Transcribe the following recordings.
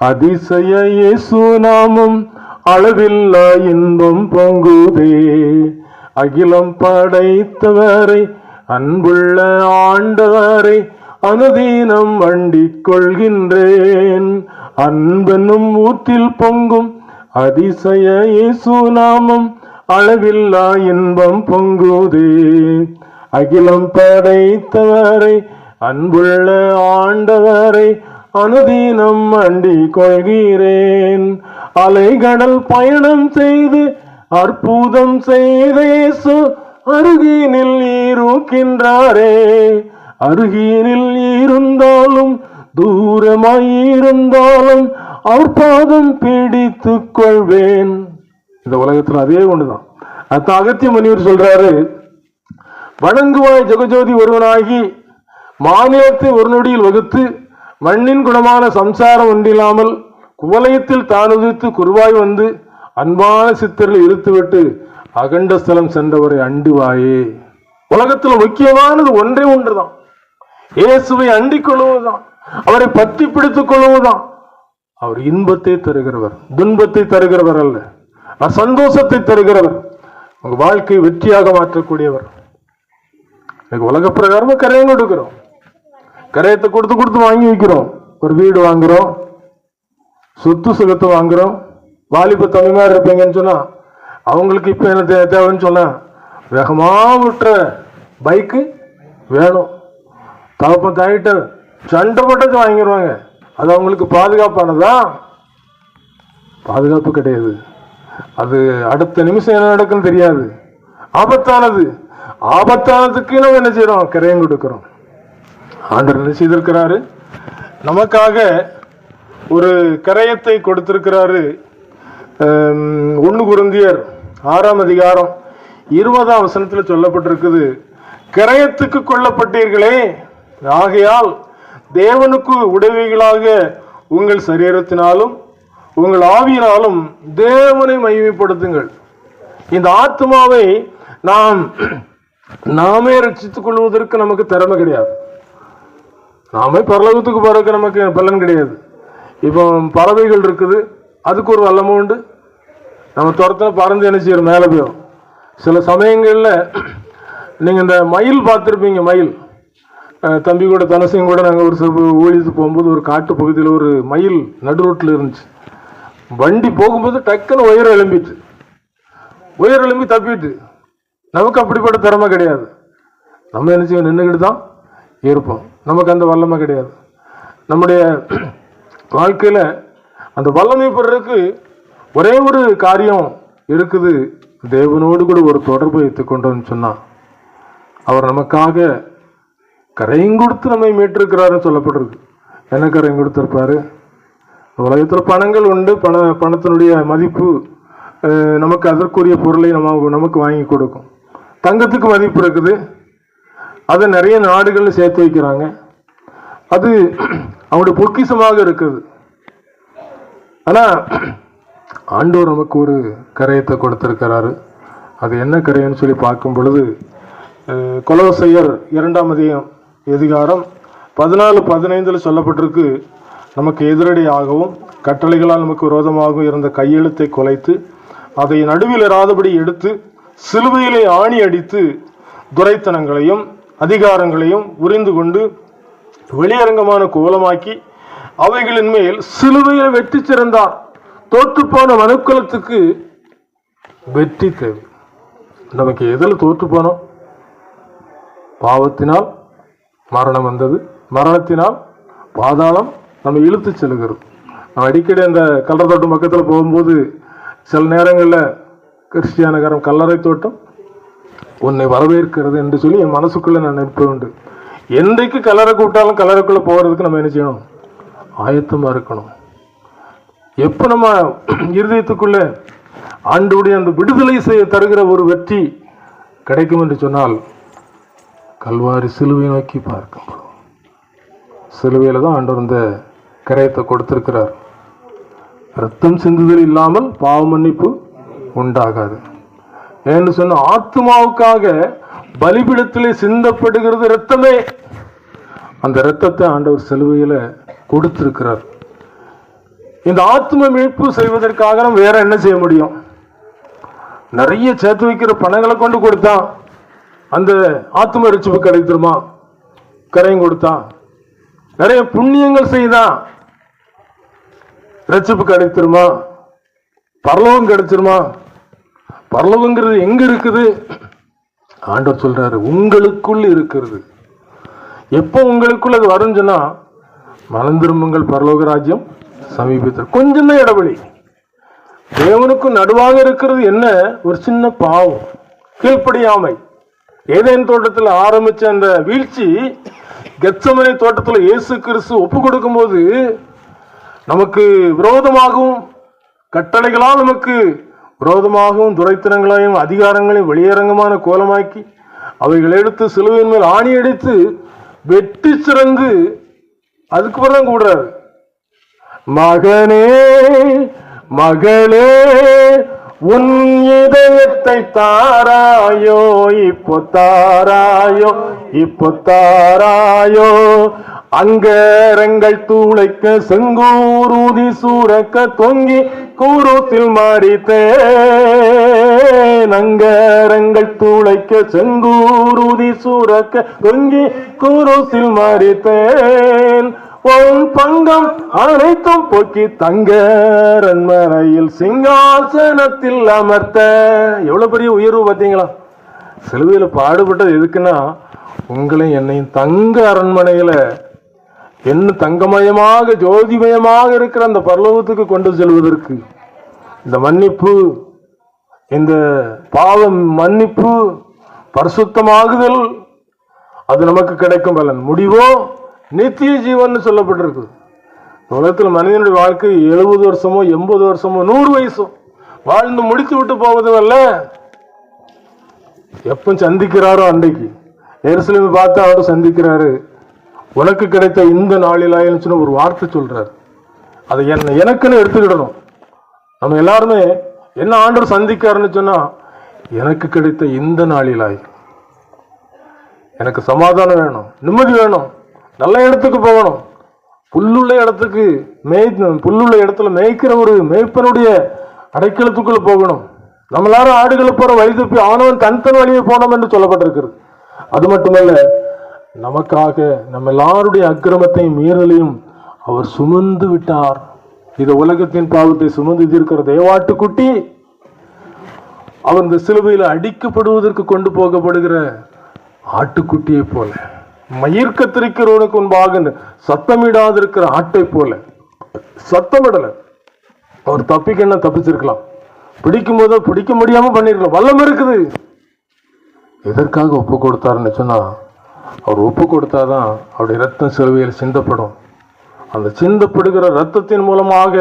அதிசய இயேசு நாமம் அளவில்லா இன்பம் பொங்குதே. அகிலம் படைத்தவரை அன்புள்ள ஆண்டவரை அனுதீனம் வண்டிக் கொள்கின்றேன். அன்பெனும் ஊற்றில் பொங்கும் அதிசய இயேசு நாமம் அளவில்லா இன்பம் பொங்குதே. அகிலம் படைத்தவரை அன்புள்ள ஆண்டவரை அனுதீனம் வண்டிக் கொள்கிறேன். அலைகடல் பயணம் செய்து அற்புதம் செய்த இயேசு அருகினில் இருக்கின்றாரே. அருகினில் இருந்தாலும் தூரமாயிருந்தாலும் அவர் பாதம் பிடித்துக் கொள்வேன். இந்த உலகத்துல அதே ஒண்ணுதான். அது அகத்திய முனிவர் சொல்றாரு, வணங்குவாய் ஜெகஜோதி ஒருவனாகி மாநிலத்தை ஒரு நொடியில் வகுத்து மண்ணின் குணமான சம்சாரம் ஒன்றில்லாமல் குவலயத்தில் தானுதித்து குருவாய் வந்து அன்பான சித்தரில் இருத்துவிட்டு அகண்ட ஸ்தலம் சென்றவரை அண்டுவாயே. உலகத்துல முக்கியமானது ஒன்றே ஒன்றுதான், இயேசுவை அண்டிக் கொள்வதுதான், அவரை பற்றி பிடித்துக் கொள்வதுதான். அவர் இன்பத்தை தருகிறவர், துன்பத்தை தருகிறவர் அல்ல, சந்தோஷத்தை தருகிறவர், உங்க வாழ்க்கை வெற்றியாக மாற்றக்கூடியவர். உலக பிரகாரமா கரையம் கொடுக்கிறோம், கரையத்தை கொடுத்து கொடுத்து வாங்கி வைக்கிறோம். ஒரு வீடு வாங்குறோம், சொத்து சுகத்தை வாங்குறோம். வாலிப தம்பிமா இருப்பீங்கன்னு சொன்னா அவங்களுக்கு இப்ப என்ன தேவைன்னு சொன்னா வேகமா விட்டுற பைக்கு வேணும். தகப்பன் தாயிட்ட சண்டை போட்டு வாங்கிடுவாங்க. அது அவங்களுக்கு பாதுகாப்பானதா? பாதுகாப்பு கிடையாது. அது அடுத்த நிமிஷம் என்ன நடக்குன்னு தெரியாது. ஆபத்தானது. ஆபத்தானதுக்கு நம்ம என்ன செய்யறோம்? கரையம் கொடுக்கிறோம். ஆண்டவர் என்ன செய்திருக்கிறாரு? நமக்காக ஒரு கரையத்தை கொடுத்திருக்கிறாரு. 1 கொரிந்தியர் 6ஆம் அதிகாரம் 20ஆம் வசனத்தில் சொல்லப்பட்டிருக்குது, கரையத்துக்கு கொல்லப்பட்டீர்களே, ஆகையால் தேவனுக்கு உதவிகளாக உங்கள் சரீரத்தினாலும் உங்கள் ஆவியினாலும் தேவனை மகிமைப்படுத்துங்கள். இந்த ஆத்மாவை நாமே ரட்சித்துக் கொள்வதற்கு நமக்கு திறமை கிடையாது. நாமே பரலோகத்துக்கு போறதுக்கு நமக்கு பலன் கிடையாது. இப்போ பறவைகள் இருக்குது, அதுக்கு ஒரு வல்லமும் உண்டு. நம்ம துரத்துல பறந்து என்ன செய்யறோம்? மேலே போயிடும். சில சமயங்களில் நீங்கள் இந்த மயில் பார்த்துருப்பீங்க. மயில் தம்பி கூட தனசையும் கூட நாங்கள் ஒரு ஊழியத்துக்கு போகும்போது ஒரு காட்டு பகுதியில் ஒரு மயில் நடு ரோட்டில் இருந்துச்சு. வண்டி போகும்போது டக்குன்னு உயரம் எழும்பி தப்பிட்டு. நமக்கு அப்படிப்பட்ட திறமை கிடையாது. நம்ம என்ன செய்வோம்? நின்றுக்கிட்டு தான் இருப்போம். நமக்கு அந்த வல்லமை கிடையாது. நம்முடைய வாழ்க்கையில் அந்த வல்லமை பெறதுக்கு ஒரே ஒரு காரியம் இருக்குது, தேவனோடு கூட ஒரு தொடர்பு வைத்துக் கொண்டோம்னு சொன்னா அவர் நமக்காக கரையும் கொடுத்து நம்மை மீட்டிருக்கிறாருன்னு சொல்லப்படுறது. என்ன கரையும் கொடுத்திருப்பாரு? உலகத்தில் பணங்கள் உண்டு, பணத்தினுடைய மதிப்பு நமக்கு அதற்குரிய பொருளை நமக்கு வாங்கி கொடுக்கும். தங்கத்துக்கு மதிப்பு இருக்குது, அதை நிறைய நாடுகள் சேர்த்து வைக்கிறாங்க. அது அவங்களுடைய பொக்கிஷமாக இருக்குது. ஆனா ஆண்டவர் நமக்கு ஒரு கரையத்தை கொடுத்திருக்கிறாரு. அது என்ன கரையன்னு சொல்லி பார்க்கும் பொழுது கொலோசையர் 2ஆம் அதிகாரம் 14-15 சொல்லப்பட்டிருக்கு, நமக்கு எதிரடியாகவும் கட்டளைகளால் நமக்கு விரோதமாகவும் இருந்த கையெழுத்தை குலைத்து அதை நடுவில் இராதபடி எடுத்து சிலுவையிலே ஆணி அடித்து துரைத்தனங்களையும் அதிகாரங்களையும் உரிந்து கொண்டு வெளியரங்கமான கோலமாக்கி அவைகளின் மேல் சிலுவையில் வெற்றி சிறந்தார். தோற்றுப்போன மனுக்குலத்துக்கு வெற்றி தேவை. நமக்கு எதில் தோற்று போனோம்? பாவத்தினால் மரணம் வந்தது, மரணத்தினால் பாதாளம் நம்ம இழுத்து செல்கிறது. நம்ம அடிக்கடி அந்த கல்லறை தோட்டம் பக்கத்தில் போகும்போது சில நேரங்களில் கிறிஸ்டியானகரம் கல்லறை தோட்டம் உன்னை வரவேற்கிறது என்று சொல்லி என் மனசுக்குள்ள நான் நினைப்பது உண்டு. என்றைக்கு கல்லறை கூப்பிட்டாலும் கல்லறைக்குள்ள போகிறதுக்கு நம்ம என்ன செய்யணும்? ஆயத்தமாக இருக்கணும். எப்போ நம்ம இருதயத்துக்குள்ள ஆண்டவுடைய அந்த விடுதலை செய்ய தருகிற ஒரு வெற்றி கிடைக்கும் என்று சொன்னால் கல்வாரி சிலுவை நோக்கி பார்க்கும். சிலுவையில் தான் ஆண்டவர் இந்த கரையத்தை கொடுத்திருக்கிறார். ரத்தம் சிந்துதல் இல்லாமல் பாவ மன்னிப்பு உண்டாகாது. ஏன்னு சொன்ன ஆத்மாவுக்காக பலிபீடத்திலே சிந்தப்படுகிறது ரத்தமே. அந்த இரத்தத்தை ஆண்டவர் சிலுவையில கொடுத்திருக்கிறார். இந்த ஆத்ம மீட்பு செய்வதற்காக நம்ம வேற என்ன செய்ய முடியும்? நிறைய சேர்த்து வைக்கிற பணங்களை கொண்டு கொடுத்தா அந்த ஆத்ம ரட்சிப்பு கிடைத்திருமா? கரையும் கொடுத்தா நிறைய புண்ணியங்கள் செய்தா ரட்சிப்பு கிடைத்திருமா? பரலோகம் கிடைச்சிருமா? பரலோகங்கிறது எங்க இருக்குது? ஆண்டவர் சொல்றாரு, உங்களுக்குள் இருக்கிறது. எப்போ உங்களுக்குள் அது வரும்னா, மனம் திரும்புங்கள், பரலோக ராஜ்யம் சமீபத்தில். கொஞ்சம் தான் இடைவெளி. தேவனுக்கும் நடுவாக இருக்கிறது என்ன? ஒரு சின்ன பாவம், கீழ்ப்படியாமை. ஏதேன் தோட்டத்தில் ஆரம்பிச்ச அந்த வீழ்ச்சி கெத்சமனே தோட்டத்தில் இயேசு கிறிஸ்து ஒப்பு கொடுக்கும் போது நமக்கு விரோதமாகவும் கட்டளைகளால் நமக்கு விரோதமாகவும் துரைத்தனங்களையும் அதிகாரங்களையும் வெளியரங்கமான கோலமாக்கி அவைகளை எடுத்து சிலுவையின் மேல் ஆணி அடித்து வெட்டி சிறந்து அதுக்கு பிறகு கூடுறாரு, மகனே மகளே உன் இதயத்தை தாராயோ, இப்போ தாராயோ, இப்போ தாராயோ, அங்கரங்கள் தூளைக்க செங்கூரூதி சூரக்க தொங்கி கூரூத்தில் மாறித்தேன். அங்கரங்கள் தூளைக்க செங்கூரூதி சூரக்க தொங்கி கூரூத்தில் மாறித்தேன். உன் பங்கம் அனைத்தும் போக்கி தங்கரன்மனையில் சிங்காசனத்தில் அமர்த்த. எவ்வளவு பெரிய உயர்வு பார்த்தீங்களா? சிலுவையில பாடுபட்டது எதுக்குன்னா, உங்களையும் என்னையும் தங்க அரண்மனையில என்ன தங்கமயமாக ஜோதிமயமாக இருக்கிற அந்த பரலோகத்துக்கு கொண்டு செல்வதற்கு. இந்த மன்னிப்பு, இந்த பாவம் மன்னிப்பு, பரிசுத்தமாகுதல், அது நமக்கு கிடைக்கும் பலன். முடிவோ நித்திய ஜீவன் சொல்லப்பட்டிருக்கு. உலகத்தில் மனிதனுடைய வாழ்க்கை 70 வருஷமோ 80 வருஷமோ 100 வயசோ வாழ்ந்து முடித்து விட்டு போவதும் அல்ல. எப்ப சந்திக்கிறாரோ அன்றைக்கு எருசலேமை பார்த்து அவரும் சந்திக்கிறாரு. உனக்கு கிடைத்த இந்த நாளிலாயின்னு ஒரு வார்த்தை சொல்றாரு. அதை எனக்குன்னு எடுத்துக்கிடணும். நம்ம எல்லாருமே என்ன ஆண்டவர் சந்திக்காருன்னு சொன்னா, எனக்கு கிடைத்த இந்த நாளிலாய் எனக்கு சமாதானம் வேணும், நிம்மதி வேணும், நல்ல இடத்துக்கு போகணும், புல்லுள்ள இடத்துக்கு புல்லுள்ள இடத்துல மேய்க்கிற ஒரு மேய்ப்பனுடைய அடைக்கலத்துக்குள்ள போகணும். நம்ம எல்லாரும் ஆடுகளை போற வழி தப்பி அவனவன் தன் வழியை போனோம் என்று சொல்லப்பட்டிருக்கிறது. அது மட்டுமல்ல, நமக்காக நம்ம எல்லாருடைய அக்கிரமத்தையும் மீறலையும் அவர் சுமந்து விட்டார். இந்த உலகத்தின் பாவத்தை சுமந்து இருக்கிற தேவாட்டுக்குட்டி அவர் இந்த சிலுவையில் அடிக்கப்படுவதற்கு கொண்டு போகப்படுகிற ஆட்டுக்குட்டியை போல, மயிர் கத்திரிக்கிறவனுக்கு முன்பாக சத்தமிடாதிருக்கிற ஆட்டை போல சத்தமிடல. அவர் தப்பிக்க என்ன தப்பிச்சிருக்கலாம், பிடிக்கும் போதோ பிடிக்க முடியாம பண்ணிருக்கலாம், வல்லம் இருக்குது. எதற்காக ஒப்பு கொடுத்தாருன்னு சொன்னா, அவர் ஒப்பு கொடுத்தாதான் அவருடைய ரத்தம் சிலுவையில் சிந்தப்படும். அந்த சிந்தப்படுகிற ரத்தத்தின் மூலமாக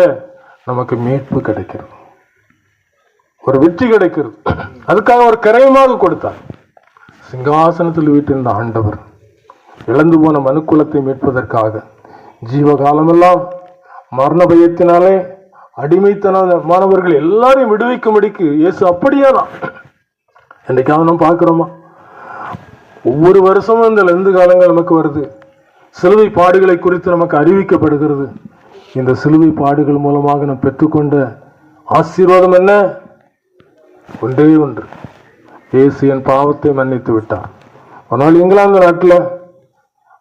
நமக்கு மீட்பு கிடைக்கிறது, ஒரு வெற்றி கிடைக்கிறது. அதுக்காக ஒரு கரையமாக கொடுத்தார். சிங்காசனத்தில் வீட்டிருந்த ஆண்டவர் இழந்து போன மனுக்குலத்தை மீட்பதற்காக ஜீவகாலமெல்லாம் மரண பயத்தினாலே அடிமைத்தனமானவர்கள் எல்லாரையும் விடுவிக்கும்படிக்கு இயேசு அப்படியே தான். என்னைக்காவது நம்ம பார்க்கிறோமா? ஒவ்வொரு வருஷமும் இந்த லெந்து காலங்கள் நமக்கு வருது. சிலுவை பாடுகளை குறித்து நமக்கு அறிவிக்கப்படுகிறது. இந்த சிலுவை பாடுகள் மூலமாக நாம் பெற்றுக்கொண்ட ஆசீர்வாதம் என்ன? ஒன்றே ஒன்று, இயேசு என் பாவத்தை மன்னித்து விட்டார். ஆனால் இங்கிலாந்து நாட்டில்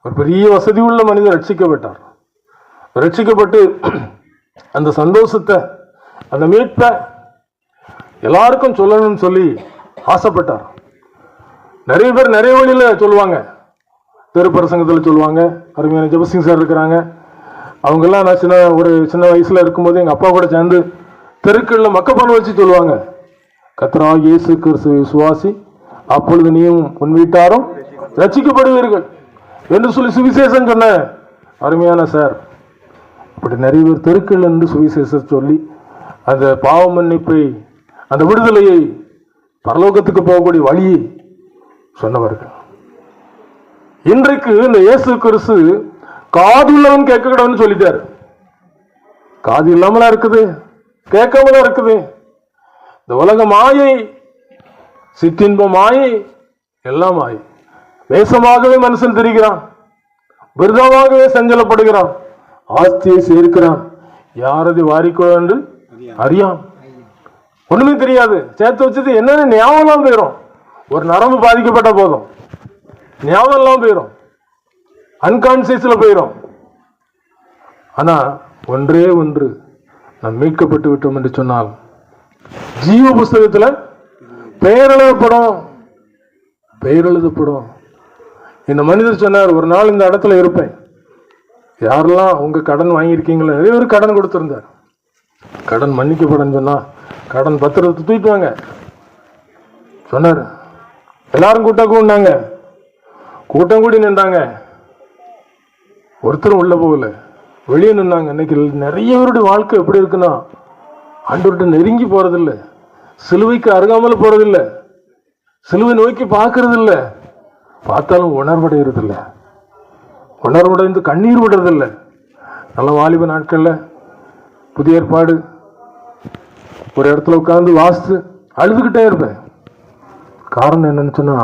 ஒரு பெரிய வசதி உள்ள மனிதர் ரட்சிக்கப்பட்டார். ரட்சிக்கப்பட்டு அந்த சந்தோஷத்தை, அந்த மீட்பை எல்லாருக்கும் சொல்லணும்னு சொல்லி ஆசைப்பட்டார். நிறைய பேர் நிறைய வழியில சொல்லுவாங்க. திருப்பரசங்கத்தில் சொல்லுவாங்க. அருமையான ஜெபசிங் சார் இருக்கிறாங்க. அவங்கெல்லாம் நான் சின்ன வயசுல இருக்கும்போது எங்க அப்பா கூட சேர்ந்து தெருக்கள்ல மக்கப்பணம் வச்சு சொல்லுவாங்க, கர்த்தராகிய இயேசு கிறிஸ்துவை விசுவாசி, அப்பொழுது நீயும் உன் வீட்டாரும் ரட்சிக்கப்படுவீர்கள் என்று சொல்லி சுவிசேஷம் சொன்ன அருமையான சார். அப்படி நிறைய பேர் தெருக்கள் என்று சுவிசேஷம் சொல்லி அந்த பாவ மன்னிப்பை, அந்த விடுதலையை, பரலோகத்துக்கு போகக்கூடிய வழியை சொன்னவர்கள். இன்றைக்கு இந்த இயேசு கிறிஸ்து காது உள்ளவன் கேட்க கூடாதுன்னு சொல்லிட்டாரு. காது இல்லாமலா இருக்குது, கேட்காமலா இருக்குது. இந்த உலக மாயை, சிற்றின்ப மாயை, எல்லாம் மாயை. வேஷமாகவே மனுஷன் தெரிகிறான். விருதமாகவே சஞ்சலப்படுகிறான், ஆஸ்தியை சேர்க்கிறான், யாரது வாரிக்கொள்ள என்று அறியான். ஒண்ணுமே தெரியாது, சேர்த்து வச்சது என்னன்னு ஞாபகம் போயிடும். ஒரு நரம்பு பாதிக்கப்பட்ட போதும் ஞாபகம் எல்லாம் போயிடும், அன்கான்சியஸ்ல போயிடும். ஆனா ஒன்றே ஒன்று, நாம் மீட்கப்பட்டு விட்டோம் என்று சொன்னால் ஜீவ புஸ்தகத்துல பெயர் எழுதப்படும். பெயர் எழுதப்படும். இந்த மனிதர் சொன்னார், ஒரு நாள் இந்த இடத்துல இருப்பேன், யாரெல்லாம் உங்க கடன் வாங்கியிருக்கீங்களோ நிறைய பேர் கடன் கொடுத்திருந்தார். கடன் மன்னிக்கப்படும் சொன்னா கடன் பத்திரத்தை தூக்கிட்டு வாங்க சொன்னார். எல்லாரும் கூட்டம் கூடினாங்க, கூட்டம் கூடி நின்றாங்க. ஒருத்தரும் உள்ள போகல, வெளியே நின்னாங்க. இன்னைக்கு நிறைய பேருடைய வாழ்க்கை எப்படி இருக்குன்னா, ஆண்டவர்கிட்ட நெருங்கி போறதில்லை, சிலுவைக்கு அருகாமல் போறதில்லை, சிலுவை நோக்கி பார்க்கறது இல்லை, பார்த்தாலும் உணர்வடைகிறதில்லை, உணர்வடைந்து கண்ணீர் விடுறதில்லை. நல்ல வாலிப நாட்கள்ல புதிய ஏற்பாடு ஒரு இடத்துல உட்கார்ந்து வாசித்து அழுதுகிட்டே இருப்பேன். காரணம் என்னன்னு சொன்னா,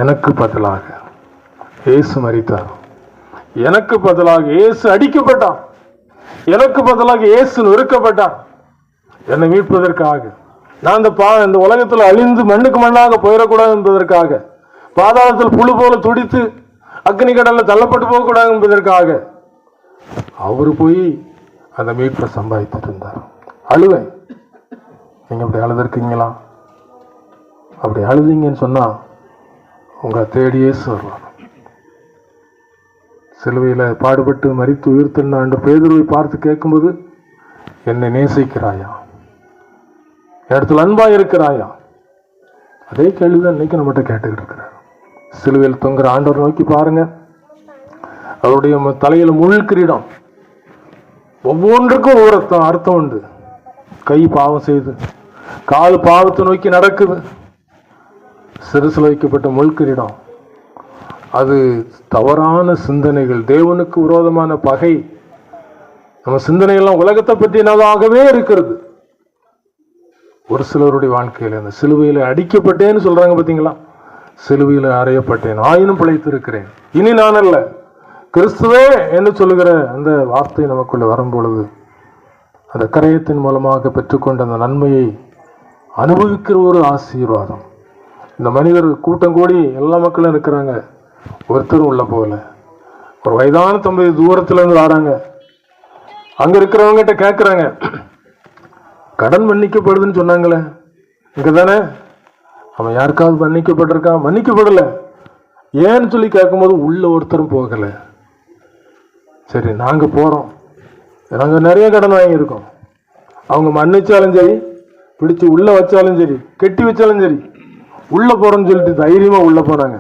எனக்கு பதிலாக இயேசு மரித்தார், எனக்கு பதிலாக இயேசு அடிக்கப்பட்டான், எனக்கு பதிலாக இயேசு நொறுக்கப்பட்டான், என்னை மீட்பதற்காக. நான் இந்த உலகத்தில் அழிந்து மண்ணுக்கு மண்ணாக போயிடக்கூடாது என்பதற்காக, பாதாளத்தில் புழு போல துடித்து அக்னி கடல்ல தள்ளப்பட்டு போகக்கூடாது என்பதற்காக அவரு போய் அந்த மீட்பை சம்பாதித்துட்டு இருந்தார். அழுவேன். நீங்க அப்படி அழுதுருக்கீங்களா? அப்படி அழுதீங்கன்னு சொன்னா உங்க தேடியே வருவாங்க. சிலுவையில பாடுபட்டு மரித்து உயிர்த்தென்ன ஆண்டு பேதுருவை பார்த்து கேட்கும்போது, என்னை நேசிக்கிறாயா, இடத்துல அன்பா இருக்கிறாயா? அதே கேள்விதான் இன்னைக்கு நம்மகிட்ட கேட்டுக்கிட்டு இருக்கிறார். சிலுவையில் தொங்குற ஆண்டவர் நோக்கி பாருங்க. அவருடைய தலையில முள் கிரீடம், ஒவ்வொன்றுக்கும் ஒவ்வொரு அர்த்தம் உண்டு. கை பாவம் செய்து, கால் பாவத்தை நோக்கி நடக்குது. சிறுசில் வைக்கப்பட்ட முள் கிரீடம், அது தவறான சிந்தனைகள், தேவனுக்கு விரோதமான பகை. நம்ம சிந்தனைகள்லாம் உலகத்தை பற்றினதாகவே இருக்கிறது. ஒரு சிலருடைய வாழ்க்கையில் அந்த சிலுவையில் அடிக்கப்பட்டேன்னு சொல்றாங்க பார்த்தீங்களா, சிலுவையில் அறையப்பட்டேன் ஆயினும் பிழைத்து இருக்கிறேன், இனி நான் அல்ல கிறிஸ்துவே என்று சொல்லுகிற அந்த வார்த்தை நமக்குள்ள வரும்பொழுது, அந்த கரையத்தின் மூலமாக பெற்றுக்கொண்ட அந்த நன்மையை அனுபவிக்கிற ஒரு ஆசீர்வாதம். இந்த மனிதர் கூட்டம் கூடி எல்லா மக்களும் இருக்கிறாங்க, ஒருத்தரும் உள்ள போகல. ஒரு வயதான தம்பதி தூரத்துல இருந்து வராங்க. அங்க இருக்கிறவங்க கேட்கிறாங்க, கடன் மன்னிக்கப்படுதுன்னு சொன்னாங்களே, இங்க தானே அவன் யாருக்காவது மன்னிக்கப்பட்டிருக்கான்? மன்னிக்கப்படல. ஏன்னு சொல்லி கேட்கும்போது உள்ள ஒருத்தரும் போகல. சரி நாங்க போறோம், நாங்க நிறைய கடன் வாங்கியிருக்கோம், அவங்க மன்னிச்சாலும் சரி, பிடிச்சு உள்ள வச்சாலும் சரி, கெட்டி வச்சாலும் சரி, உள்ள போறோம்னு சொல்லிட்டு தைரியமா உள்ள போறாங்க.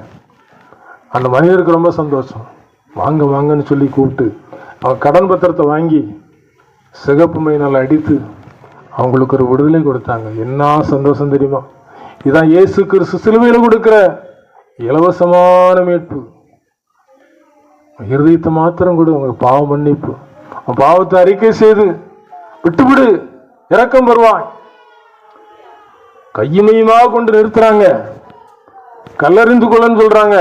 அந்த மனிதருக்கு ரொம்ப சந்தோஷம். வாங்க வாங்கன்னு சொல்லி கூப்பிட்டு அவன் கடன் பத்திரத்தை வாங்கி சிகப்பு மைனால் அடித்து அவங்களுக்கு ஒரு விடுதலை கொடுத்தாங்க. என்ன சந்தோஷம் தெரியுமா? இதான் இயேசு கிறிஸ்து சிலுவையில் கொடுக்கிற இலவசமான மீட்பு. இருதயத்தை மாத்திரம் கொடு, அவங்க பாவ மன்னிப்பு, பாவத்தை அறிக்கை செய்து விட்டுவிடு, இரக்கம் வருவாய். கையுமையுமாக கொண்டு நிறுத்துறாங்க, கல்லறிந்து கொள்ளன்னு சொல்றாங்க.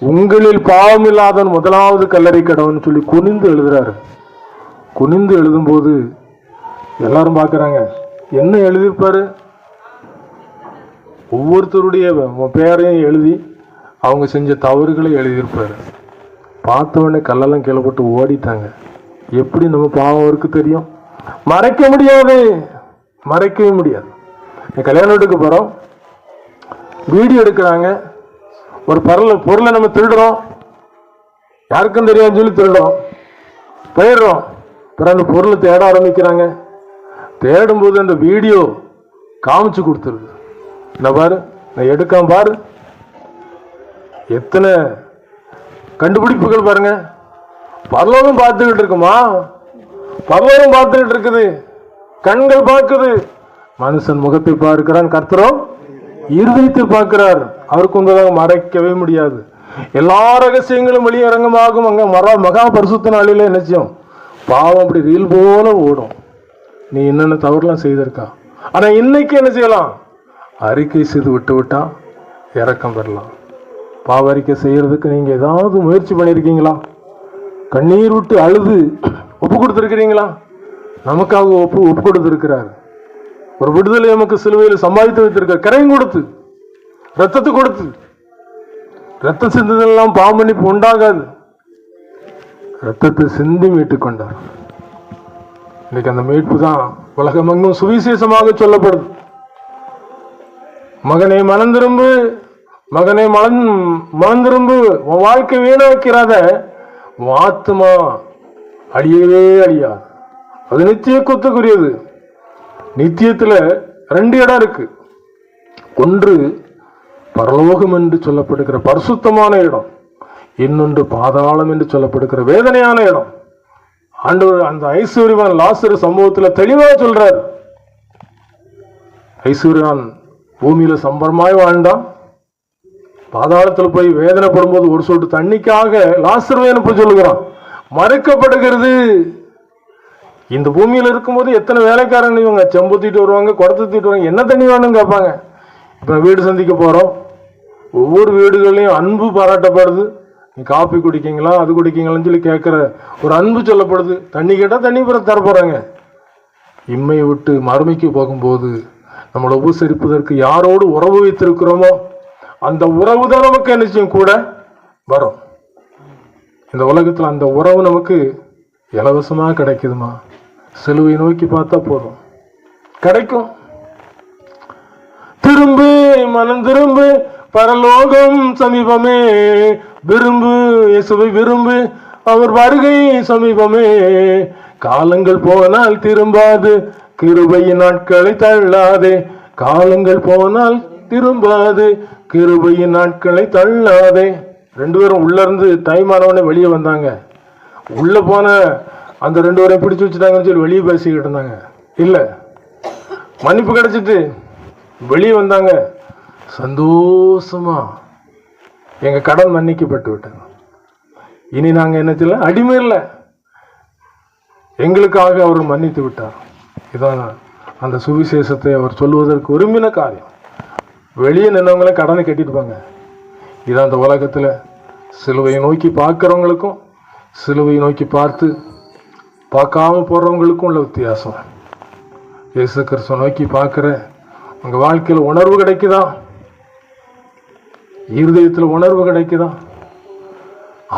உங்களில் பாவம் இல்லாதவன் முதலாவது கல்லறை கடவுன்னு சொல்லி குனிந்து எழுதுறாரு. குனிந்து எழுதும் போது எல்லாரும் பார்க்கறாங்க, என்ன எழுதியிருப்பாரு? ஒவ்வொருத்தருடைய பெயரையும் எழுதி அவங்க செஞ்ச தவறுகளை எழுதியிருப்பாரு. பார்த்தவொடனே கல்லெல்லாம் கீழே போட்டு ஓடிட்டாங்க. எப்படி நம்ம பாவம் அவருக்கு தெரியும்? மறைக்க முடியாது, மறைக்கவே முடியாது. கல்யாண வீட்டுக்கு போறோம், வீடியோ எடுக்கிறாங்க, ஒரு பொருளை நம்ம திருடுறோம், யாருக்கும் தெரியாதுன்னு சொல்லி திருடுறோம், போயிடுறோம். பிறகு அந்த பொருளை தேட ஆரம்பிக்கிறாங்க. தேடும்போது அந்த வீடியோ காமிச்சு கொடுத்துருது. என்ன பாரு, நான் எடுக்காம பாரு, எத்தனை கண்டுபிடிப்புகள் பாருங்க. பரலோகம் பார்த்துக்கிட்டு இருக்குமா? பரலோகம் பார்த்துக்கிட்டு இருக்குது, கண்கள் பார்க்குது. மனுஷன் முகத்தை பார்க்கிறான், கர்த்தரோ இருதயத்தை பார்க்கிறார். அவருக்கு உண்மையாக மறைக்கவே முடியாது. எல்லா ரகசியங்களும் வெளியரங்கமாகும். அங்க மகா பரிசுத்த நாளில நிச்சயம் பாவம் அப்படி ரீல் போல ஓடும். நீ என்னென்ன தவறுலாம் செய்திருக்கா, ஆனா இன்னைக்கு என்ன செய்யலாம்? அறிக்கை செய்து விட்டு விட்டா இறக்கம் பெறலாம். பாவரிக்கை செய்யறதுக்கு நீங்க ஏதாவது முயற்சி பண்ணியிருக்கீங்களா? கண்ணீர் விட்டு அழுது ஒப்பு கொடுத்திருக்கிறீங்களா? நமக்காக ஒப்பு கொடுத்திருக்கிறார். ஒரு விடுதலை நமக்கு சிலுவையில் சம்பாதித்து வைத்திருக்க, கரையும் கொடுத்து ரத்தத்தை கொடுத்து. ரத்த சிந்துதெல்லாம் பாவமன்னிப்பு உண்டாகாது. ரத்தத்தை சிந்தி மீட்டுக் கொண்டார். இன்னைக்கு அந்த மீட்பு தான் உலகமெங்கும் சுவிசேஷமாக சொல்லப்படுது. மகனே மனம் திரும்பு, மகனே மனம் திரும்பு, உன் வாழ்க்கை வீணாக்கிறாத, உன் ஆத்மா அழியவே அழியாது. அது நித்திய குத்துக்குரியது. நித்தியத்துல 2 இடம் இருக்கு. ஒன்று பரலோகம் என்று சொல்லப்படுகிற பரிசுத்தமான இடம், இன்னொன்று பாதாளம் என்று சொல்லப்படுகிற வேதனையான இடம். ஆண்டவர் அந்த ஐஸ்வர்யவான் லாசரு சம்பவத்துல தெளிவா சொல்றார். ஐஸ்வர்யவான் பூமியில சம்பரமாய் வாழ்ந்தான். பாதாளத்துல போய் வேதனைப்படும் போது ஒரு சொட்டு தண்ணிக்காக லாசருவை அனுப்ப சொல்லுகிறான். மறைக்கப்படுகிறது. இந்த பூமியில இருக்கும்போது எத்தனை வேலைக்காரங்க இவங்க செம்பு தூக்கிட்டு வருவாங்க, குடத்தை தூக்கிட்டு வருவாங்க, என்ன தண்ணி வேணும்னு கேட்பாங்க. இப்ப வீடு சந்திக்க போறோம். ஒவ்வொரு வீடுகளையும் அன்பு பாராட்டப்படுது. நீ காப்பி குடிக்கீங்களா, அது குடிக்கீங்களான்னு சொல்லி கேட்கிற ஒரு அன்பு சொல்லப்படுது. தண்ணி கேட்டா தண்ணி தர போறாங்க. இம்மையை விட்டு மறுமைக்கு போகும்போது நம்மளை உபசரிப்பதற்கு யாரோடு உறவு வைத்திருக்கிறோமோ அந்த உறவு தான் நமக்கு நிச்சயம் கூட வரும். இந்த உலகத்துல அந்த உறவு நமக்கு இலவசமா கிடைக்குதுமா? சிலுவை நோக்கி பார்த்தா போதும், கிடைக்கும். திரும்பு மனம் திரும்பு, பரலோகம் சமீபமே, விரும்பு இயேசுவை விரும்பு, அவர் வருகை சமீபமே. காலங்கள் போனால் திரும்பாது, கிருபையின் நாட்களை தள்ளாதே. காலங்கள் போனால் திரும்பாது, கிருபையின் நாட்களை தள்ளாதே. 2 பேரும் உள்ள இருந்து டைம் ஆனவனே வெளியே வந்தாங்க. உள்ள போன அந்த 2 பேரையும் பிடிச்சு வச்சுட்டாங்கன்னு சொல்லி வெளியே பேசிக்கிட்டு இருந்தாங்க. இல்ல, மன்னிப்பு கிடைச்சிட்டு வெளியே வந்தாங்க. சந்தோஷமா எங்க கடன் மன்னிக்கப்பட்டு விட்டாங்க. இனி நாங்க என்ன செய்யல, அடிமை இல்லை, எங்களுக்காக அவர் மன்னித்து விட்டார். இதான் அந்த சுவிசேஷத்தை அவர் சொல்லுவதற்கு விரும்பின காரியம். வெளியே நின்றவங்களே கடனை கட்டிட்டுப்பாங்க. இதான் அந்த உலகத்துல சிலுவையை நோக்கி பார்க்கிறவங்களுக்கும் சிலுவையை நோக்கி பார்க்காம போறவங்களுக்கும் உள்ள வித்தியாசம். இயேசு கிறிஸ்துவை நோக்கி பார்க்கிற உங்க வாழ்க்கையில உணர்வு கிடைக்குதா? இருதயத்துல உணர்வு கிடைக்குதா?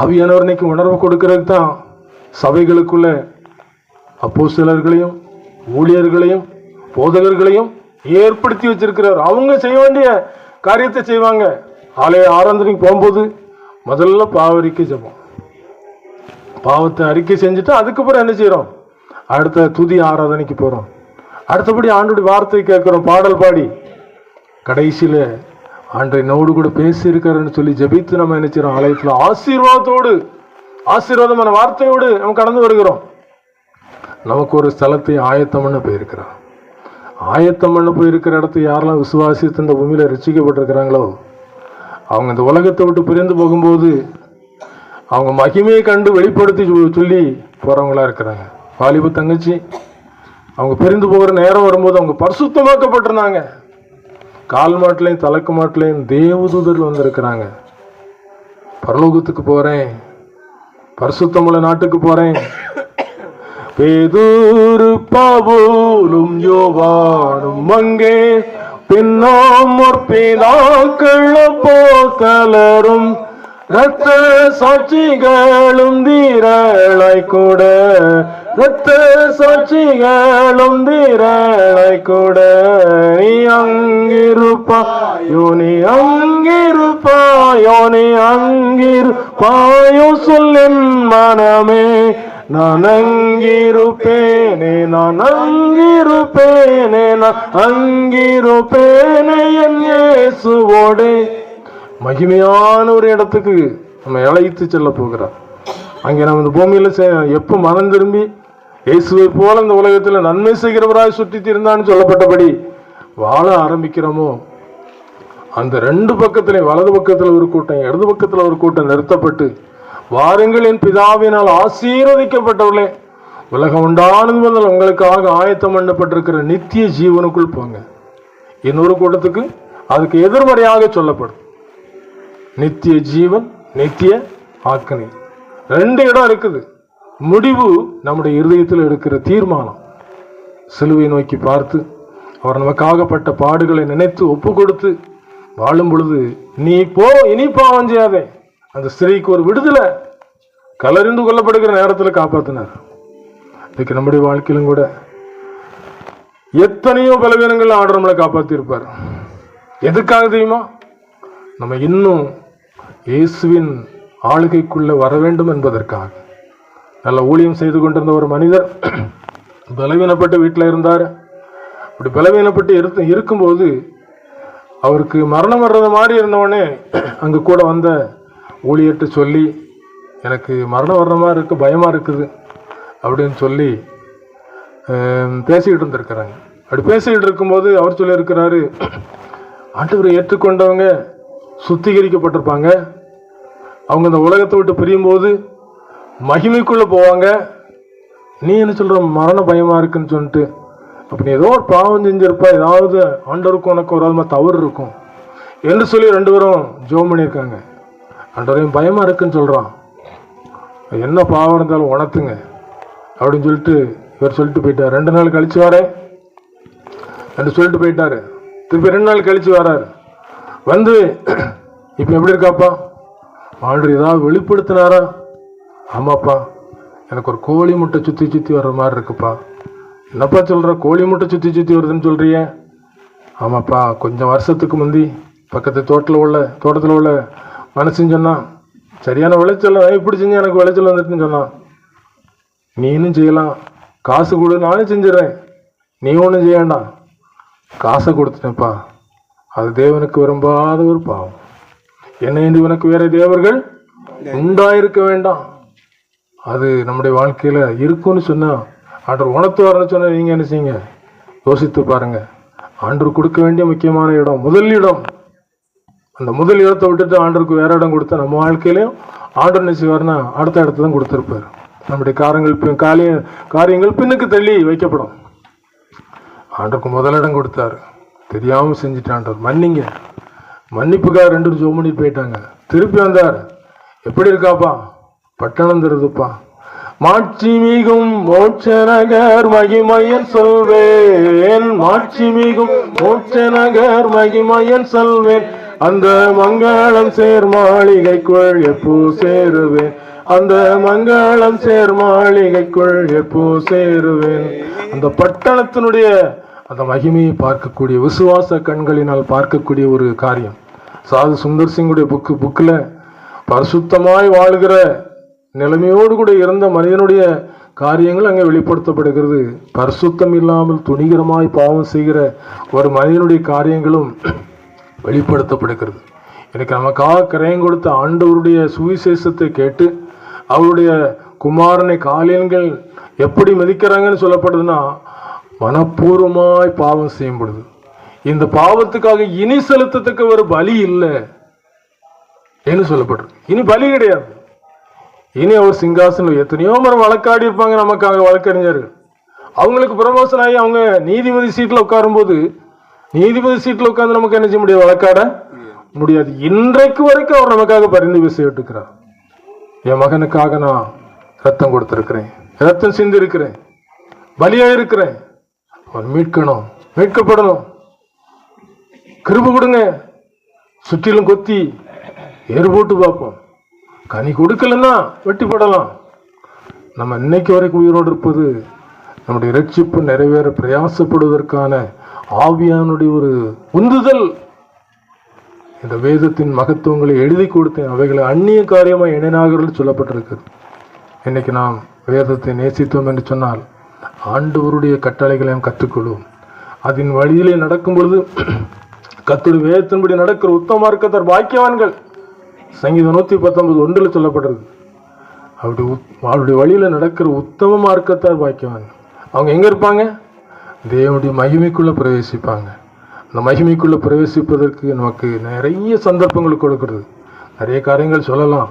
ஆவியானவர் இன்னைக்கு உணர்வு கொடுக்கறதுக்கு தான் சபைகளுக்குள்ள அப்போஸ்தலர்களையும் ஊழியர்களையும் போதகர்களையும் ஏற்படுத்தி வச்சிருக்கிறார். அவங்க செய்ய வேண்டிய காரியத்தை செய்வாங்க. ஆலய ஆராதனைக்கு போகும்போது முதல்ல பாவரிக்கை ஜெபம், பாவத்தை அறிக்கை செஞ்சுட்டு அதுக்கப்புறம் என்ன செய்யறோம், அடுத்த துதி ஆராதனைக்கு போறோம். அடுத்தபடி ஆண்டோட வார்த்தை கேட்கிறோம், பாடல் பாடி. கடைசியில ஆண்டை என்னோடு கூட பேசி இருக்காருன்னு சொல்லி ஜெபித்து நம்ம என்ன செய்யறோம், ஆலயத்துல ஆசீர்வாதமான வார்த்தையோடு நம்ம கடந்து வருகிறோம். நமக்கு ஒரு ஸ்தலத்தை ஆயத்தம் பண்ண போயிருக்கிறோம். ஆயத்தம் பண்ண போயிருக்கிற இடத்தை யாரெல்லாம் விசுவாசித்து இந்த பூமியில ரட்சிக்கப்பட்டிருக்கிறாங்களோ அவங்க இந்த உலகத்தை விட்டு பிரிந்து போகும்போது அவங்க மகிமையை கண்டு வெளிப்படுத்தி சொல்லி போறவங்களா இருக்கிறாங்க. வாலிப தங்கச்சி அவங்க பிரிந்து போகிற நேரம் வரும்போது அவங்க பரிசுத்தமாக்கப்பட்டிருந்தாங்க. கால் மாட்டிலையும் தலைக்கு மாட்டிலையும் தேவதூதர்கள் வந்திருக்கிறாங்க. பரலோகத்துக்கு போறேன், பரிசுத்தமுள்ள நாட்டுக்கு போறேன். பேதுரு பவுலும் யோவானும் அங்கே, பின்னோம் முற்பிதாக்கள் அப்போஸ்தலரும் இரத்த சாட்சிகளும் தீரளாய் கூட, இரத்த சாட்சிகளும் தீரளாய் கூட. நீ அங்கிருப்பாயோ, நீ அங்கிருப்பாயோ, நீ அங்கிருப்பாயோ சொல்லின் மனமே. நான் அங்கிருப்பேனே, நான் அங்கிருப்பேனே, நான் அங்கிருப்பேனே என் இயேசுவோடே. மகிமையான ஒரு இடத்துக்கு நம்ம அழைத்து செல்ல போகிறார். அங்கே நம்ம இந்த பூமியில எப்ப மனம் திரும்பி இயேசுவை போல இந்த உலகத்துல நன்மை செய்கிறவராய் சுற்றி தீர்ந்தான்னு சொல்லப்பட்டபடி வாழ ஆரம்பிக்கிறோமோ, அந்த 2 பக்கத்திலே, வலது பக்கத்துல ஒரு கூட்டம், இடது பக்கத்துல ஒரு கூட்டம் நிறுத்தப்பட்டு, வாருங்கள் என் பிதாவினால் ஆசீர்வதிக்கப்பட்டவர்களே, உலகம் உண்டானது முதல் உங்களுக்காக ஆயத்தம் பண்ணப்பட்டிருக்கிற நித்திய ஜீவனுக்குள் போங்க. இன்னொரு கூட்டத்துக்கு அதுக்கு எதிர்மறையாக சொல்லப்படும். நித்திய ஜீவன், நித்திய ஆக்கினை. 2 இடம் இருக்குது. முடிவு நம்முடைய இருதயத்தில் எடுக்கிற தீர்மானம். சிலுவை நோக்கி பார்த்து அவர் நமக்காகப்பட்ட பாடுகளை நினைத்து ஒப்பு கொடுத்து வாழும் பொழுது நீ போ, இனி பாவம் செய்யாதே. அந்த ஸ்திரீக்கு ஒரு விடுதலை, கலறிந்து கொள்ளப்படுகிற நேரத்தில் காப்பாற்றினார். இன்னைக்கு நம்முடைய வாழ்க்கையிலும் கூட எத்தனையோ பலவீனங்கள் ஆர்டர் நம்மளை காப்பாற்றி இருப்பார். எதுக்காக தெரியுமா? நம்ம இன்னும் இயேசுவின் ஆளுகைக்குள்ள வர வேண்டும் என்பதற்காக. நல்ல ஊழியம் செய்து கொண்டிருந்த ஒரு மனிதர் பலவீனப்பட்டு வீட்டில் இருந்தார். அப்படி பலவீனப்பட்டு இருக்கும்போது அவருக்கு மரணம் வர்றது மாதிரி இருந்தவொடனே அங்கே கூட வந்த ஊழியர்கிட்ட சொல்லி, எனக்கு மரணம் வர்ற மாதிரி இருக்குது, பயமாக இருக்குது அப்படின்னு சொல்லி பேசிக்கிட்டு இருந்திருக்கிறாங்க. அப்படி பேசிக்கிட்டு இருக்கும்போது அவர் சொல்லியிருக்கிறாரு, ஆண்டவரை ஏற்றுக்கொண்டவங்க சுத்திகரிக்கப்பட்டிருப்பாங்க, அவங்க இந்த உலகத்தை விட்டு பிரியும்போது மகிமைக்குள்ளே போவாங்க. நீ என்ன சொல்கிற மரண பயமாக இருக்குன்னு சொல்லிட்டு, அப்படி ஏதோ ஒரு பாவம் செஞ்சிருப்பா, ஏதாவது ஆண்டவருக்கும் உனக்கு ஒரு ஆத்மா தவறு இருக்கும் என்று சொல்லி 2 பேரும் ஜோம் பண்ணியிருக்காங்க. ஆண்டவரையும் பயமாக இருக்குன்னு சொல்கிறான், என்ன பாவம் இருந்தாலும் உணர்த்துங்க அப்படின்னு சொல்லிட்டு இவர் சொல்லிட்டு போயிட்டார். 2 நாள் கழிச்சு வரேன் என்று சொல்லிட்டு போயிட்டாரு. திருப்பி 2 நாள் கழிச்சு வராரு. வந்து இப்போ எப்படி இருக்காப்பா? ஆண்டவர் ஏதாவது வெளிப்படுத்தினாரா? ஆமாப்பா, எனக்கு ஒரு கோழி முட்டை சுற்றி சுற்றி வர்ற மாதிரி இருக்குப்பா. என்னப்பா சொல்கிற, கோழி முட்டை சுற்றி சுற்றி வருதுன்னு சொல்கிறிய? ஆமாப்பா, கொஞ்சம் வருஷத்துக்கு முந்தி பக்கத்து தோட்டத்தில் உள்ள மனுஷன் சொன்னான், சரியான விளைச்சல் இப்படி செஞ்சு எனக்கு விளைச்சல் வந்துட்டுன்னு சொன்னான். நீனும் செய்யலாம், காசு கொடு, நானும் செஞ்சிடறேன், நீ ஒன்றும் செய்யண்டாம். காசை கொடுத்துட்டேன்ப்பா, அது தேவனுக்கு விரும்பாத ஒரு பாவம். என்ன என்று உனக்கு வேற தேவர்கள் உண்டாயிருக்க வேண்டாம். அது நம்முடைய வாழ்க்கையில் இருக்குன்னு சொன்னால் ஆண்டவர் உணர்த்து வரணும்னு சொன்னால் நீங்கள் என்ன செய்யுங்க, யோசித்து பாருங்க. ஆண்டவர் கொடுக்க வேண்டிய முக்கியமான இடம், முதல் இடம். அந்த முதல் இடத்தை விட்டுட்டு ஆண்டவருக்கு வேற இடம் கொடுத்தா நம்ம வாழ்க்கையிலையும் ஆண்டவர் என்ன செய்வார்னா அடுத்த இடத்த தான் கொடுத்துருப்பார். நம்முடைய காரியங்கள் பின்னுக்கு தள்ளி வைக்கப்படும். ஆண்டவருக்கு முதலிடம் கொடுத்தாரு, தெரியாமல் செஞ்சுட்டு ஆண்டவர் மன்னிங்க, மன்னிப்புக்காக 2 ஜோம் பண்ணிட்டு போயிட்டாங்க. திருப்பி வந்தார், எப்படி இருக்காப்பா? பட்டணம் தருதுப்பா, மாட்சி மிகும் மோட்சநகர் மகிமையன் சொல்வேன், மாட்சி மிகும் மோட்சநகர் மகிமையன் சொல்வேன், அந்த மங்களம் சேர் மாளிகைக்குள் எப்போ சேருவேன், அந்த மங்களம் சேர் மாளிகைக்குள் எப்போ சேருவேன். அந்த பட்டணத்தினுடைய அந்த மகிமையை பார்க்கக்கூடிய, விசுவாச கண்களினால் பார்க்கக்கூடிய ஒரு காரியம். சாது சுந்தர் சிங்குடைய புக்கில் பரிசுத்தமாய் வாழ்கிற நிலைமையோடு கூட இருந்த மனிதனுடைய காரியங்கள் அங்கே வெளிப்படுத்தப்படுகிறது. பரிசுத்தம் இல்லாமல் துணிகரமாய் பாவம் செய்கிற ஒரு மனிதனுடைய காரியங்களும் வெளிப்படுத்தப்படுகிறது. எனக்கு நமக்காக கிரயம் கொடுத்த ஆண்டவருடைய சுவிசேஷத்தை கேட்டு அவருடைய குமாரனை காலியன்கள் எப்படி மதிக்கிறாங்கன்னு சொல்லப்படுதுன்னா, மனப்பூர்வமாய் பாவம் செய்யும் பொழுது இந்த பாவத்துக்காக இனி செலுத்தத்துக்கு ஒரு பலி இல்லை என்று சொல்லப்படுறது. இனி பலி கிடையாது. இனி அவர் சிங்காசனம், எத்தனையோ மரம் வழக்காடி இருப்பாங்க நமக்காக வழக்கறிஞர்கள், அவங்களுக்கு ப்ரமோஷன் ஆகி அவங்க நீதிபதி சீட்டில் உட்காரும்போது நீதிபதி சீட்டில் உட்கார்ந்து நமக்கு என்ன செய்ய முடியாது, வழக்காட முடியாது. இன்றைக்கு வரைக்கும் அவர் நமக்காக பரிந்து பேசிட்டுருக்கிறார். என் மகனுக்காக நான் ரத்தம் கொடுத்திருக்கிறேன், ரத்தம் சிந்தி இருக்கிறேன், பலியா இருக்கிறேன், அவன் மீட்கணும், மீட்கப்படணும், கிருபை கொடுங்க. சுற்றிலும் கொத்தி ஏறு போட்டு பார்ப்போம், கனி கொடுக்கலன்னா வெட்டி போடலாம். நம்ம இன்னைக்கு வரைக்கும் உயிரோடு இருப்பது நம்முடைய ரட்சிப்பு நிறைவேற பிரயாசப்படுவதற்கான ஆவியானுடைய ஒரு உந்துதல். இந்த வேதத்தின் மகத்துவங்களை எழுதி கொடுத்தேன், அவைகளை அந்நிய காரியமாக இணைநாகர்கள் சொல்லப்பட்டிருக்கிறது. இன்னைக்கு நாம் வேதத்தை நேசித்தோம் என்று சொன்னால் ஆண்டவருடைய கட்டளைகளையும் கற்றுக்கொள்வோம். அதன் வழியிலே நடக்கும் பொழுது கர்த்தருடைய வேதத்தின்படி நடக்கிற உத்தம மார்க்கத்தார் பாக்கியவான்கள். சங்கீதம் 119:1 சொல்லப்படுறது. அவருடைய வழியில நடக்கிற உத்தம மார்க்கத்தார் பாக்கியவான்கள். அவங்க எங்க இருப்பாங்க? தேவனுடைய மகிமைக்குள்ள பிரவேசிப்பாங்க. அந்த மகிமைக்குள்ள பிரவேசிப்பதற்கு நமக்கு நிறைய சந்தர்ப்பங்கள் கொடுக்கிறது. நிறைய காரியங்கள் சொல்லலாம்.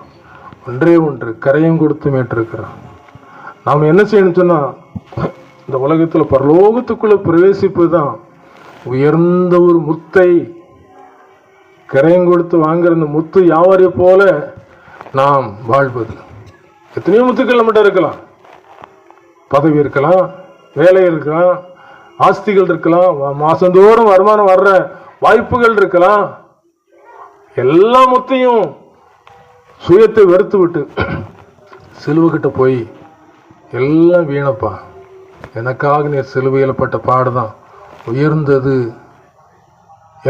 ஒன்றே ஒன்று, கரையம் கொடுத்து மேட்டிருக்கிறான். நாம் என்ன செய்யணும் சொன்னா, இந்த உலகத்துல பரலோகத்துக்குள்ள பிரவேசிப்பது தான் உயர்ந்த ஒரு முத்தை கரையும் கொடுத்து வாங்குற இந்த முத்து யாவரை போல நாம் வாழ்வது. எத்தனையோ முத்துக்கள் நம்மகிட்ட இருக்கலாம். பதவி இருக்கலாம், வேலை இருக்கலாம், ஆஸ்திகள் இருக்கலாம், மாசந்தோறும் வருமானம் வர்ற வாய்ப்புகள் இருக்கலாம். எல்லா முத்தையும் சுயத்தை வெறுத்து விட்டு சிலுவைகிட்ட போய் எல்லாம் வீணப்பா, எனக்காக நீர் சிலுவையில் பட்ட பாடுதான் உயர்ந்தது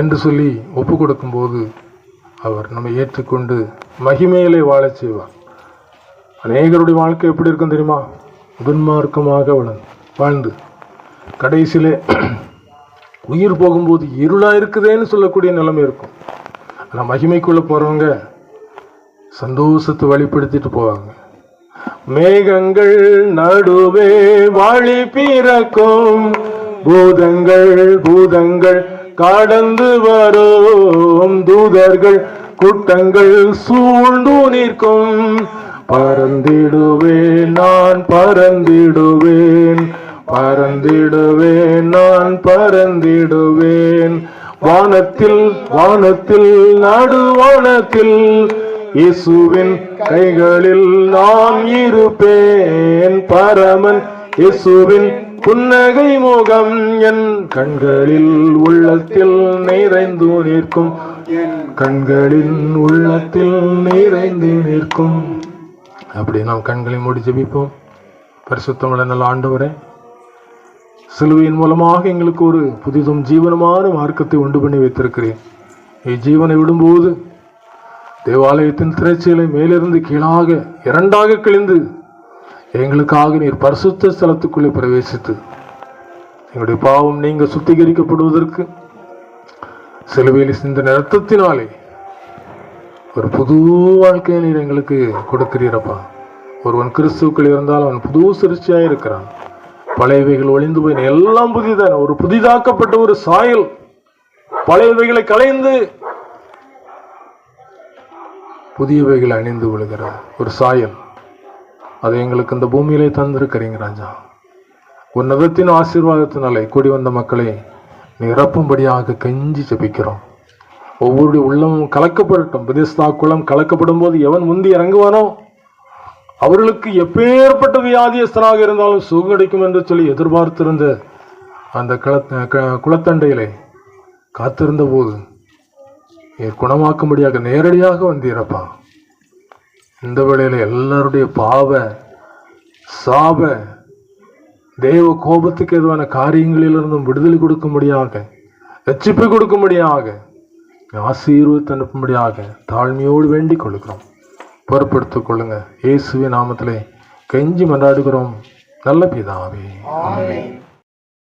என்று சொல்லி ஒப்பு கொடுக்கும்போது அவர் நம்மை ஏற்றுக்கொண்டு மகிமையிலே வாழச் செய்வார். அநேகருடைய வாழ்க்கை எப்படி இருக்கும் தெரியுமா? துன்மார்க்கமாக வாழ்ந்து கடைசியிலே உயிர் போகும்போது இருளா இருக்குதேன்னு சொல்லக்கூடிய நிலைமை இருக்கும். ஆனால் மகிமைக்குள்ள போறவங்க சந்தோஷத்தை வெளிப்படுத்திட்டு போவாங்க. மேகங்கள் நடுவே வாழி பிறக்கும், பூதங்கள் கடந்து வரும், தூதர்கள் கூட்டங்கள் சூழ்ந்து நிற்கும். பறந்திடுவேன் நான் பறந்திடுவேன், பறந்திடுவேன் நான் பறந்திடுவேன். வானத்தில் நடுவானத்தில் இயேசுவின் கைகளில் நான் இருப்பேன். பரமன் இயேசுவின் புன்னகை முகம் என் கண்களில் உள்ளத்தில் நிறைந்து நிற்கும், கண்களின் உள்ளத்தில் நிறைந்து நிற்கும். அப்படி நாம் கண்களை மூடி ஜெபிப்போம். பரிசுத்தமுள்ள நல்ல ஆண்டவரே, சிலுவையின் மூலமாக எங்களுக்கு ஒரு புதிதும் ஜீவனமான மார்க்கத்தை உண்டு பண்ணி வைத்திருக்கிறேன். ஜீவனை விடும்போது தேவாலயத்தின் திரைச்சீலை மேலிருந்து கீழாக இரண்டாக கிழிந்து எங்களுக்காக நீர் பரிசுத்த ஸ்தலத்துக்குள்ளே பிரவேசித்து எங்களுடைய பாவம் நீங்க சுத்திகரிக்கப்படுவதற்கு சிலுவையில் சிந்தின இரத்தத்தினாலே ஒரு புது வாழ்க்கையை நீர் எங்களுக்கு கொடுக்கிறீரப்பா. ஒருவன் கிறிஸ்துவுக்குள் இருந்தால் அவன் புது சிருஷ்டியாக இருக்கிறான். பழையவைகள் ஒளிந்து போய் எல்லாம் புதிதான ஒரு புதிதாக்கப்பட்ட ஒரு சாயல், பழையவைகளை களைந்து புதியவைகளை அணிந்து விழுகிற ஒரு சாயல், அதை எங்களுக்கு இந்த பூமியிலே தந்திருக்கிறீங்க ராஜா. உன்னதத்தின் ஆசீர்வாதத்தினாலே கூடி வந்த மக்களை நிரப்பும்படியாக கெஞ்சி ஜெபிக்கிறோம். ஒவ்வொருடைய உள்ளமும் கலக்கப்படட்டும். பெதெஸ்தா குளம் கலக்கப்படும் போது எவன் முந்தி இறங்குவானோ அவர்களுக்கு எப்பேற்பட்ட வியாதியஸ்தனாக இருந்தாலும் சுகம் கிடைக்கும் என்று சொல்லி எதிர்பார்த்திருந்த அந்த குளத்தண்டையிலே காத்திருந்த போது குணமாக்கும்படியாக நேரடியாக வந்தீரப்பா. இந்த வேளையில எல்லாருடைய பாவ சாப தேவ கோபத்துக்கு எதுவான காரியங்களிலிருந்தும் விடுதலை கொடுக்கும்படியாக, ரட்சிப்பை கொடுக்கும்படியாக, ஆசீர்வாதத்தை அனுப்பும்படியாக தாழ்மையோடு வேண்டிக் கொள்கிறோம். பொறுப்படுத்திக் கொள்ளுங்க. இயேசுவின் நாமத்திலே கெஞ்சி மன்றாடுகிறோம் நல்ல பிதாவே, ஆமென்.